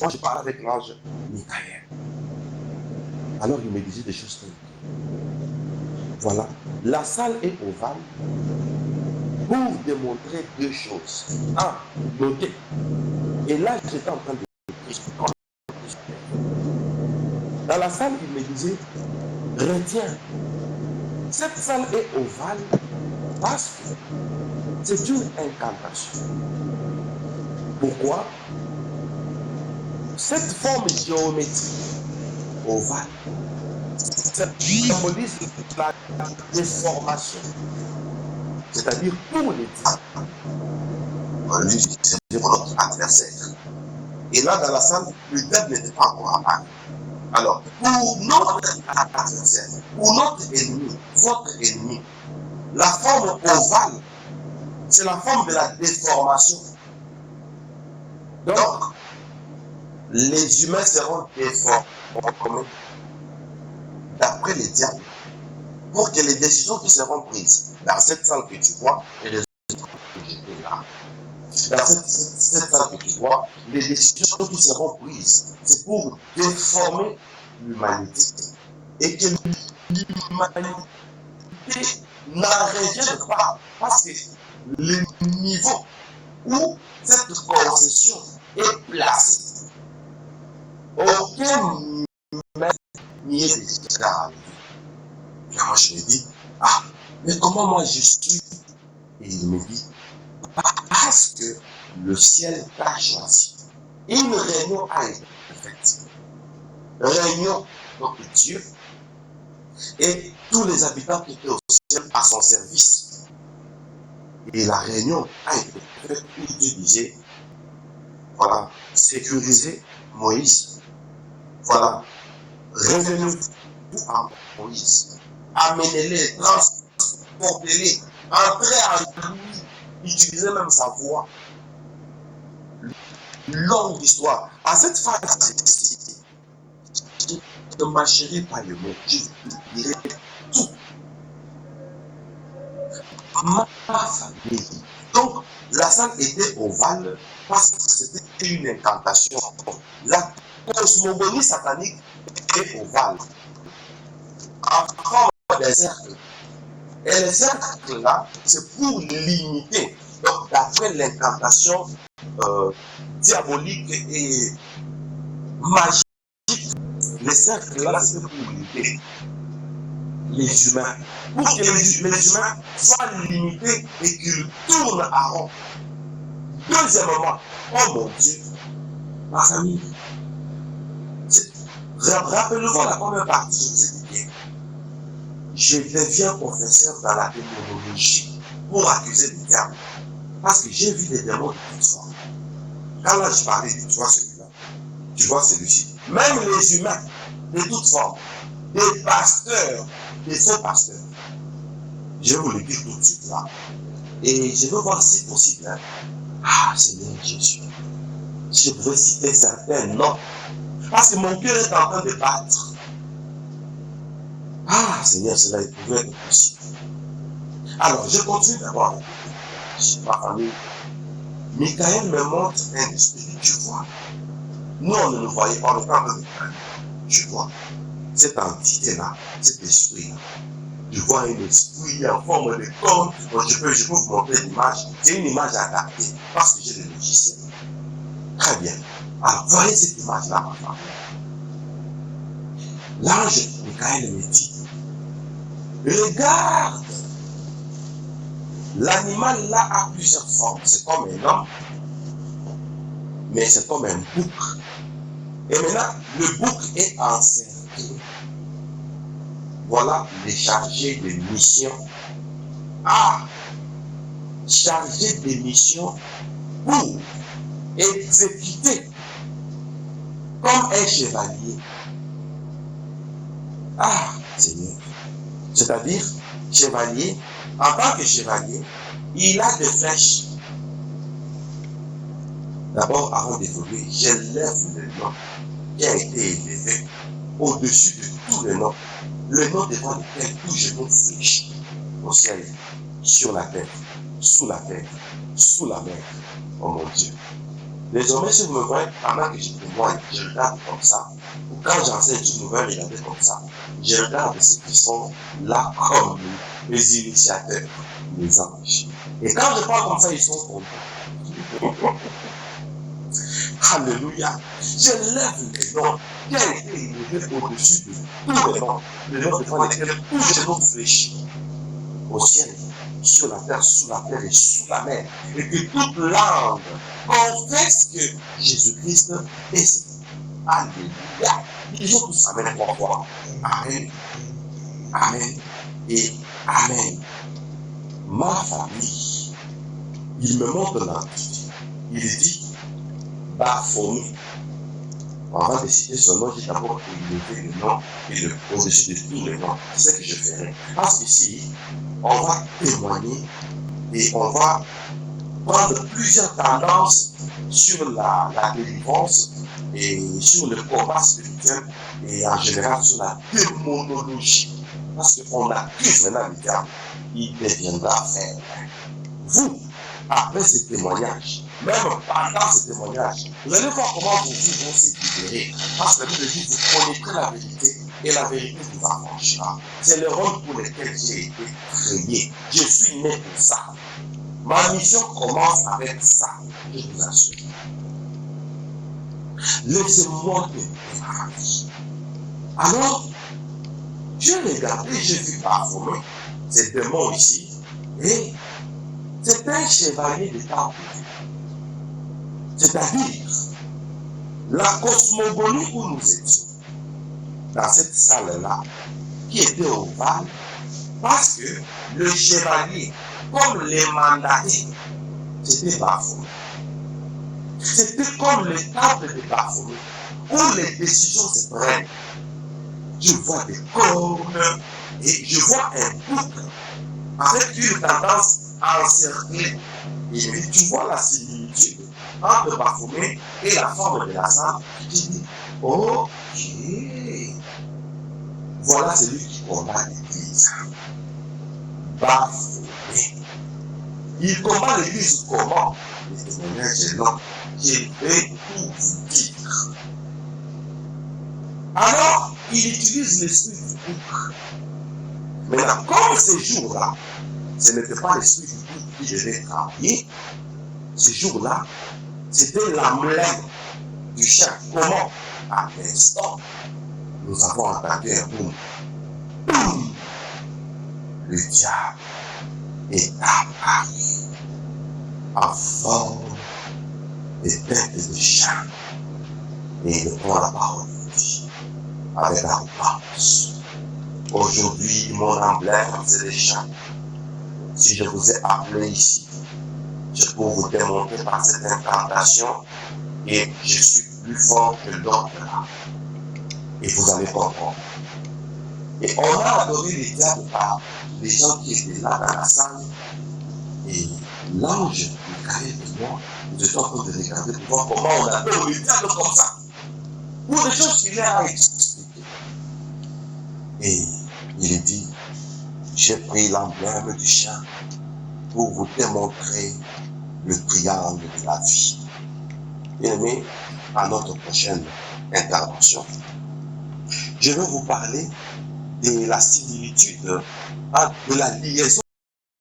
Moi, je parlais avec l'ange Michael. Alors, il me disait des choses comme voilà, la salle est ovale pour démontrer deux choses. Un, notez. Et là, j'étais en train de dans la salle, il me disait, retiens, cette salle est ovale parce que c'est une incantation. Pourquoi? Cette forme géométrique ovale symbolise la déformation, c'est-à-dire pour les dieux, c'est pour notre adversaire. Et là, dans la salle, le diable n'était pas encore apparu. Alors, pour notre adversaire, pour notre ennemi, votre ennemi, la forme ovale, c'est la forme de la déformation. Donc, les humains seront déformés d'après les diables pour que les décisions qui seront prises dans cette salle que tu vois, et les autres que j'étais là, dans cette salle que tu vois, les décisions qui seront prises, c'est pour déformer l'humanité. Et que l'humanité n'en revienne pas. Parce que le niveau où cette concession est placée, aucun humain n'y est déjà arrivé. Et moi je me dis, ah, mais comment moi je suis? Et il me dit, parce que le ciel t'a choisi. Une réunion a été faite. Réunion, donc Dieu, et tous les habitants qui étaient au ciel à son service. Et la réunion a été faite où Dieu disait, voilà, sécurisez Moïse. Voilà, revenez-vous à Moïse. Amenez-les, transportez-les, entrez en lui, utilisez même sa voix. Longue histoire. À cette phase-ci, je ne marcherai pas le mot, je vous dirai tout. Ma famille. Donc, la salle était ovale parce que c'était une incantation. La cosmogonie satanique est ovale. En forme d'un cercle. Et le cercle-là, c'est pour limiter. Donc, d'après l'incantation diabolique et magique, le cercle-là, c'est pour limiter les humains. Pour que les humains soient limités et qu'ils tournent à rond. Deuxièmement, oh mon Dieu, ma famille, rappelez-vous la première partie, je vous ai dit bien. Je deviens professeur dans la démonologie pour accuser les diables. Parce que j'ai vu des démons de toutes sortes. Quand là je parlais, tu vois celui-là, tu vois celui-ci. Même les humains de toutes formes, des pasteurs, des faux pasteurs. Je vais vous le dire tout de suite là. Et je veux voir si possible. Hein. Ah, Seigneur Jésus. Je pouvais citer certains noms. Parce que mon cœur est en train de battre. Ah, Seigneur, cela pouvait être possible. Alors, je continue d'abord. Ma famille. Michael me montre un esprit, tu vois. Nous, on ne le voyait pas, on était en train de parler. Tu vois. Cette entité-là, cet esprit-là. Je vois un esprit en forme de corps. Je peux vous montrer l'image. C'est une image adaptée parce que j'ai le logiciel. Très bien. Alors, voyez cette image-là, ma femme. L'ange Michael me dit, regarde, l'animal là a plusieurs formes. C'est comme un homme, mais c'est comme un bouc. Et maintenant, le bouc est encerclé. Voilà les chargés de mission. Ah, chargés de mission pour exécuter comme un chevalier. Ah, Seigneur. C'est-à-dire, chevalier, en tant que chevalier, il a des flèches. D'abord, avant d'évoluer, j'élève le nom qui a été élevé au-dessus de tous les noms. Le nom devant lequel tout genou fléchit au ciel, sur la terre, sous la terre, sous la mer. Oh mon Dieu. Désormais, si vous me voyez, pendant que je témoigne, je regarde comme ça, ou quand j'enseigne, si vous me voyez regarder comme ça, je regarde ceux qui sont là comme les initiateurs, les anges. Et quand je parle comme ça, ils sont contents. Alléluia. Je lève les noms qui ont été élevés au-dessus de tous les noms devant lesquels tous les noms fléchissent au ciel, sur la terre, sous la terre et sous la mer. Et que toute langue confesse que Jésus-Christ est Seigneur. Alléluia. Ils ont tous Amen 3 fois. Amen. Amen. Et Amen. Ma famille, il me montre l'entité. Il dit, Baphomet. Avant de citer son nom, j'ai d'abord élevé le nom et au-dessus de tous les noms. C'est ce que je ferai. Parce qu'ici, on va témoigner et on va prendre plusieurs tendances sur la délivrance et sur le combat spirituel et en général sur la démonologie. Parce qu'on accuse maintenant le diable, il deviendra faible. Vous, après ce témoignage, même pendant ce témoignage, vous allez voir comment vos vies vont se libérer. Parce que la Bible dit, vous connaîtrez la vérité et la vérité vous affranchira. C'est le rôle pour lequel j'ai été créé. Je suis né pour ça. Ma mission commence avec ça, je vous assure. Laissez-moi te parler. Alors, j'ai regardé, j'ai vu Baphomet, ces démons ici, et c'est un chevalier de temple. C'est-à-dire, la cosmogonie où nous étions, dans cette salle-là, qui était ovale, parce que le chevalier, comme les mandatés, c'était Baphomet. C'était comme le temple de Baphomet, où les décisions se prennent. Je vois des cornes et je vois un bouc avec une tendance encerclée. Et je dis, tu vois la similitude entre Baphomet et la forme de la salle. Je dis, ok, voilà celui qui combat l'église. Baphomet. Il combat l'église comment? Le témoignage est long. Je vais tout vous dire. Alors, il utilise l'esprit du bouc. Maintenant, comme ces jours-là, ce n'était pas l'esprit du bouc qui devait travailler, ces jours-là, c'était l'emblème du chien. Comment? À l'instant, nous avons entendu un boum. Boum! Le diable est apparu en forme de tête de chien. Et il prend la parole de Dieu avec arrogance. Aujourd'hui, mon emblème, c'est les chiens. Si je vous ai appelé ici, je peux vous démontrer par cette incantation et je suis plus fort que l'autre là. Et vous allez comprendre. Et on a adoré les diables par les gens qui étaient là dans la salle. Et l'ange, Michael et moi, nous étions en train de regarder pour voir comment on adore les diables comme ça. Pour des choses qu'il a expliquées. Et il dit, j'ai pris l'emblème du chien pour vous démontrer le triangle de la vie. Bien aimé, à notre prochaine intervention, je vais vous parler de la similitude, de la liaison